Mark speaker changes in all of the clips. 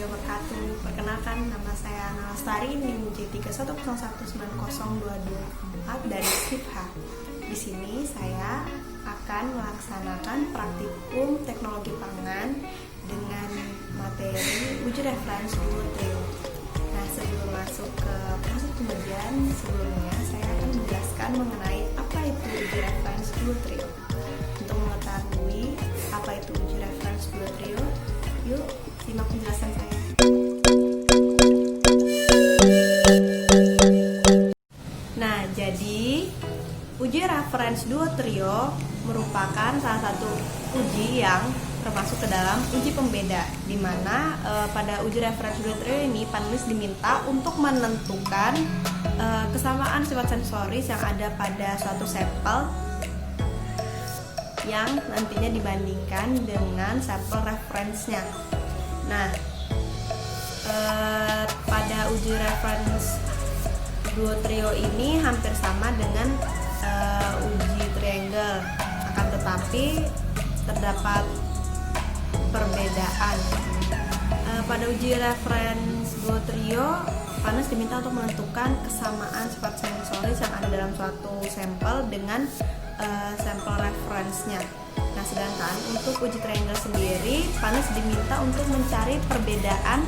Speaker 1: warahmatullahi wabarakatuh. Perkenalkan, nama saya Nalastari, NIM J310110224 dari SIPHA. Di sini saya akan melaksanakan praktikum teknologi pangan dengan materi uji referensi Duo Trio. Nah, sebelum masuk ke proses pengujian, sebelumnya saya akan menjelaskan mengenai apa itu uji referensi Duo Trio. Untuk mengetahui apa itu uji referensi Duo Trio, yuk simak penjelasan saya. Nah, jadi uji referensi Duo Trio merupakan salah satu uji yang termasuk ke dalam uji pembeda, di mana pada uji referensi Duo Trio ini panelis diminta untuk menentukan kesamaan sifat sensoris yang ada pada suatu sampel yang nantinya dibandingkan dengan sampel referensinya. Nah, pada uji referensi Duo Trio ini hampir sama dengan uji triangle, akan tetapi terdapat perbedaan. Pada uji referensi Duo Trio, panelis diminta untuk menentukan kesamaan sifat sensoris yang ada dalam suatu sampel dengan sampel referensinya. Nah, sedangkan untuk uji triangle sendiri, panelis diminta untuk mencari perbedaan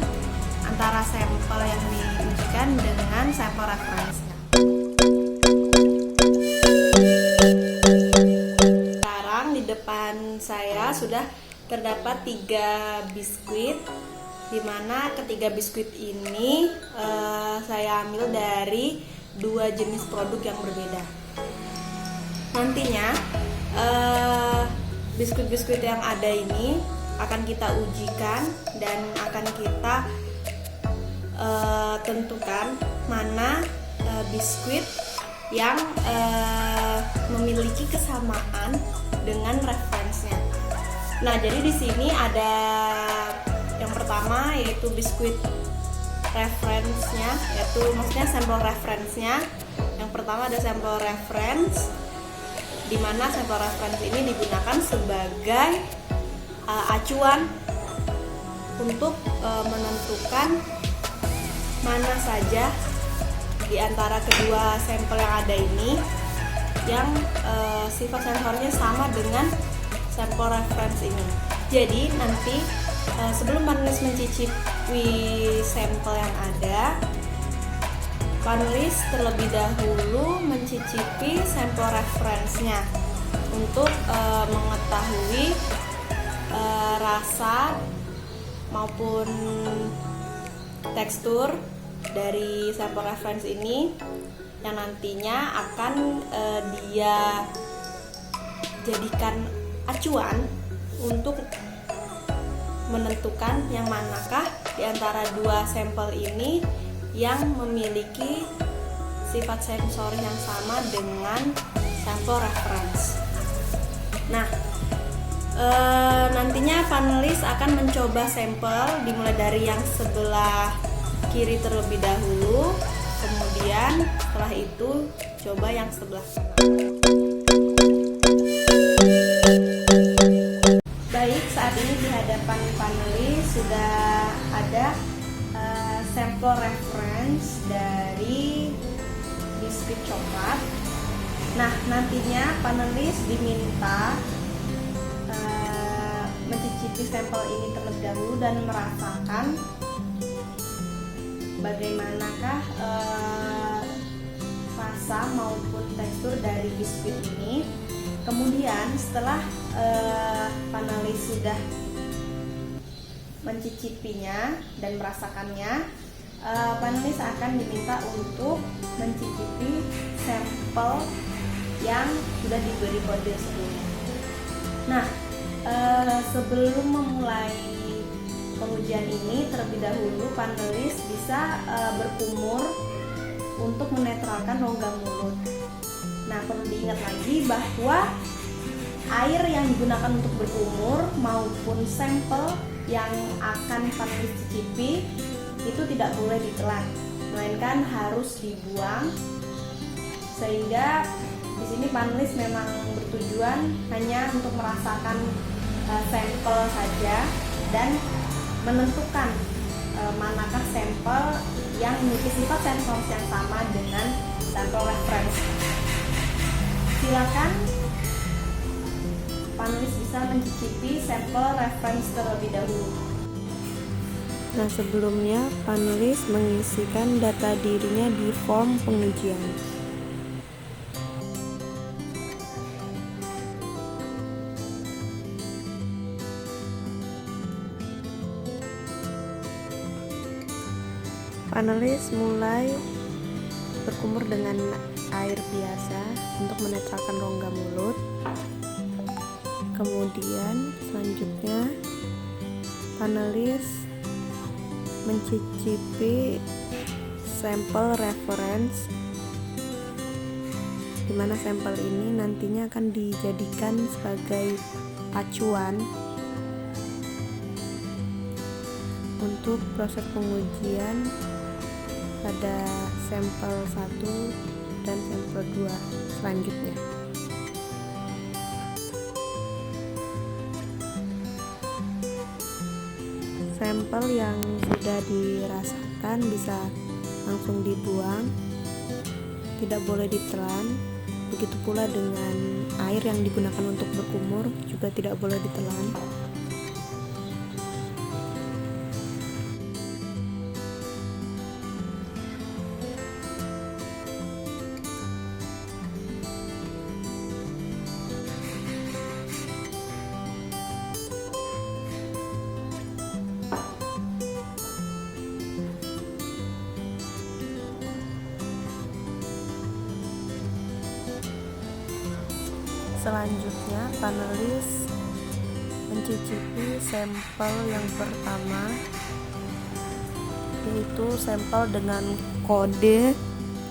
Speaker 1: antara sampel yang diujikan dengan sampel referensinya. Sekarang di depan saya sudah terdapat 3 biskuit, di mana ketiga biskuit ini saya ambil dari 2 jenis produk yang berbeda. Nantinya biskuit-biskuit yang ada ini akan kita ujikan dan akan kita tentukan mana biskuit yang memiliki kesamaan dengan referensinya. Nah, jadi di sini ada yang pertama yaitu biskuit referensinya, yaitu maksudnya sampel referensinya. Yang pertama ada sampel reference, di mana sampel referensi ini digunakan sebagai acuan untuk menentukan mana saja di antara kedua sampel yang ada ini yang sifat sensornya sama dengan sampel referensi ini. Jadi nanti sebelum panelis mencicipi sampel yang ada, panelis terlebih dahulu mencicipi sampel referensinya untuk mengetahui rasa maupun tekstur dari sampel referensi ini yang nantinya akan dia jadikan acuan untuk menentukan yang manakah di antara 2 sampel ini yang memiliki sifat sensori yang sama dengan sampel reference. Nah, nantinya panelis akan mencoba sampel dimulai dari yang sebelah kiri terlebih dahulu, kemudian setelah itu coba yang sebelah kanan. Baik, saat ini di hadapan panelis sudah ada sampel reference dari biskuit coklat. Nah, nantinya panelis diminta mencicipi sampel ini terlebih dahulu dan merasakan bagaimanakah rasa maupun tekstur dari biskuit ini. Kemudian setelah panelis sudah mencicipinya dan merasakannya, panelis akan diminta untuk mencicipi sampel yang sudah diberi kode sebelumnya. Nah, sebelum memulai pengujian ini, terlebih dahulu panelis bisa berkumur untuk menetralkan rongga mulut. Nah, perlu diingat lagi bahwa air yang digunakan untuk berkumur maupun sampel yang akan panelis cicipi itu tidak boleh ditelan, melainkan harus dibuang, sehingga di sini panelis memang bertujuan hanya untuk merasakan sampel saja dan menentukan manakah sampel yang memiliki sifat sensoris yang sama dengan sampel reference. Silakan panelis bisa mencicipi sampel reference terlebih dahulu.
Speaker 2: Nah, sebelumnya panelis mengisikan data dirinya di form pengujian. Panelis mulai berkumur dengan air biasa untuk menetralkan rongga mulut. Kemudian selanjutnya panelis mencicipi sampel reference, di mana sampel ini nantinya akan dijadikan sebagai acuan untuk proses pengujian pada sampel 1 dan sampel 2 selanjutnya. Sampel yang sudah dirasakan bisa langsung dibuang, tidak boleh ditelan. Begitu pula dengan air yang digunakan untuk berkumur juga tidak boleh ditelan. Selanjutnya panelis mencicipi sampel yang pertama, yaitu sampel dengan kode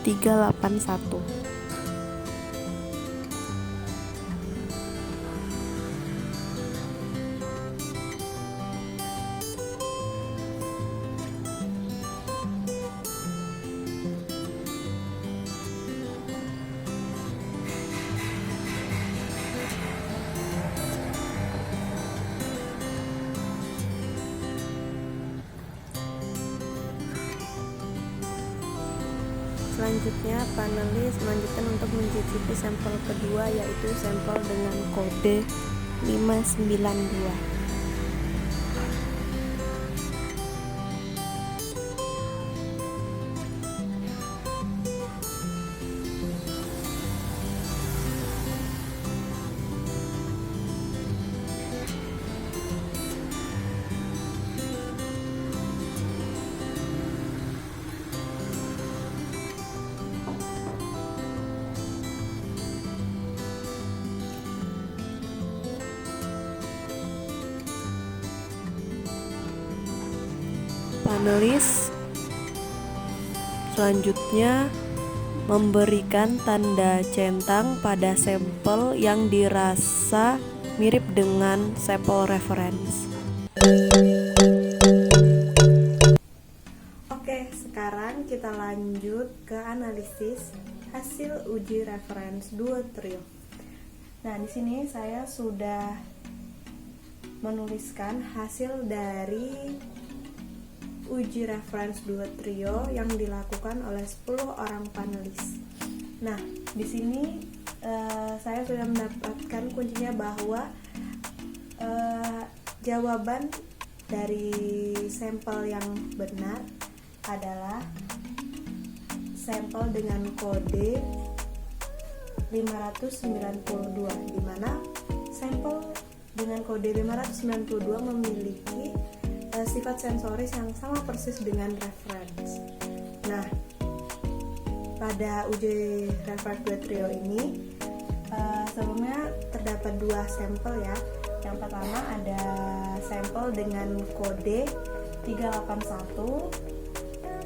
Speaker 2: 381. Selanjutnya panelis melanjutkan untuk mencicipi sampel kedua, yaitu sampel dengan kode 592. Panelis selanjutnya memberikan tanda centang pada sampel yang dirasa mirip dengan sampel reference.
Speaker 1: Oke, sekarang kita lanjut ke analisis hasil uji reference 2 trio. Nah, di sini saya sudah menuliskan hasil dari uji reference 2 trio yang dilakukan oleh 10 orang panelis. Nah, di sini saya sudah mendapatkan kuncinya bahwa jawaban dari sampel yang benar adalah sampel dengan kode 592, di mana sampel dengan kode 592 memiliki sifat sensoris yang sama persis dengan reference. Nah, pada uji reference 2 trio ini sebelumnya terdapat 2 sampel ya. Yang pertama ada sampel dengan kode 381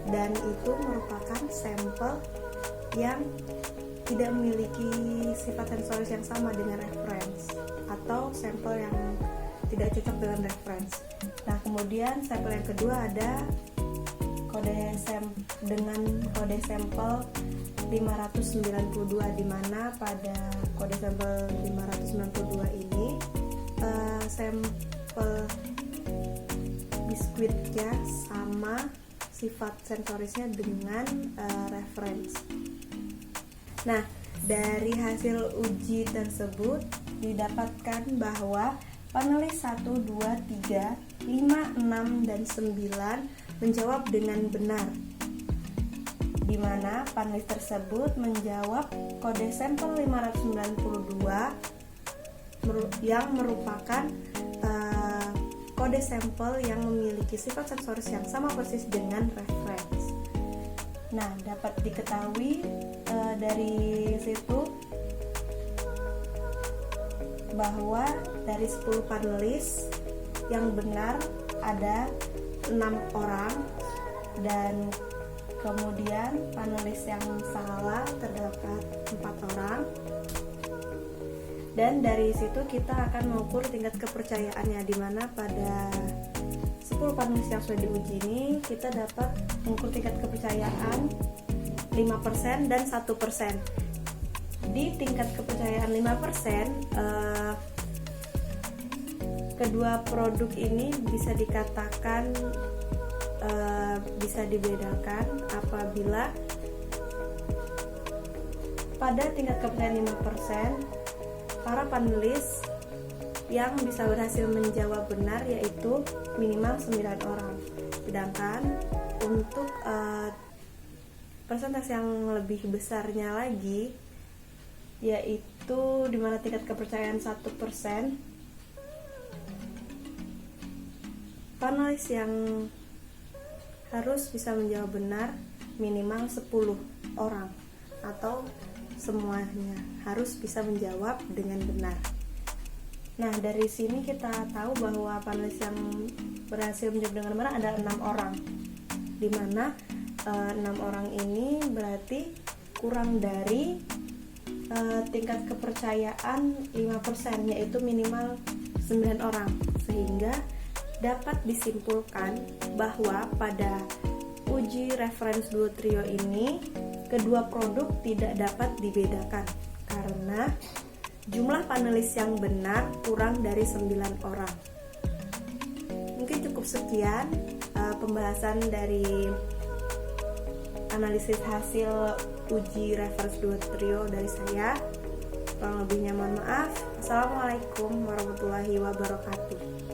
Speaker 1: dan itu merupakan sampel yang tidak memiliki sifat sensoris yang sama dengan reference atau sampel yang tidak cocok dengan reference. Nah, kemudian sampel yang kedua ada dengan kode sampel 592, di mana pada kode sampel 592 ini sampel biskuitnya sama sifat sensorisnya dengan reference. Nah, dari hasil uji tersebut didapatkan bahwa panelis 1, 2, 3, 5, 6, dan 9 menjawab dengan benar, di mana panelis tersebut menjawab kode sampel 592 yang merupakan kode sampel yang memiliki sifat sensoris yang sama persis dengan reference. Nah, dapat diketahui dari situ bahwa dari 10 panelis yang benar ada 6 orang, dan kemudian panelis yang salah terdapat 4 orang. Dan dari situ kita akan mengukur tingkat kepercayaannya, di mana pada 10 panelis yang sudah diuji ini kita dapat mengukur tingkat kepercayaan 5% dan 1%. Di tingkat kepercayaan 5%, kedua produk ini bisa dikatakan bisa dibedakan apabila pada tingkat kepercayaan 5%, para panelis yang bisa berhasil menjawab benar yaitu minimal 9 orang. Sedangkan untuk persentase yang lebih besarnya lagi, yaitu dimana tingkat kepercayaan 1%, panelis yang harus bisa menjawab benar minimal 10 orang, atau semuanya harus bisa menjawab dengan benar. Nah, dari sini kita tahu bahwa panelis yang berhasil menjawab dengan benar ada 6 orang, di mana 6 orang ini berarti kurang dari tingkat kepercayaan 5%, yaitu minimal 9 orang, sehingga dapat disimpulkan bahwa pada uji reference duo trio ini kedua produk tidak dapat dibedakan karena jumlah panelis yang benar kurang dari 9 orang. Mungkin cukup sekian pembahasan dari analisis hasil uji reference duo trio dari saya. Kurang lebihnya mohon maaf. Assalamualaikum warahmatullahi wabarakatuh.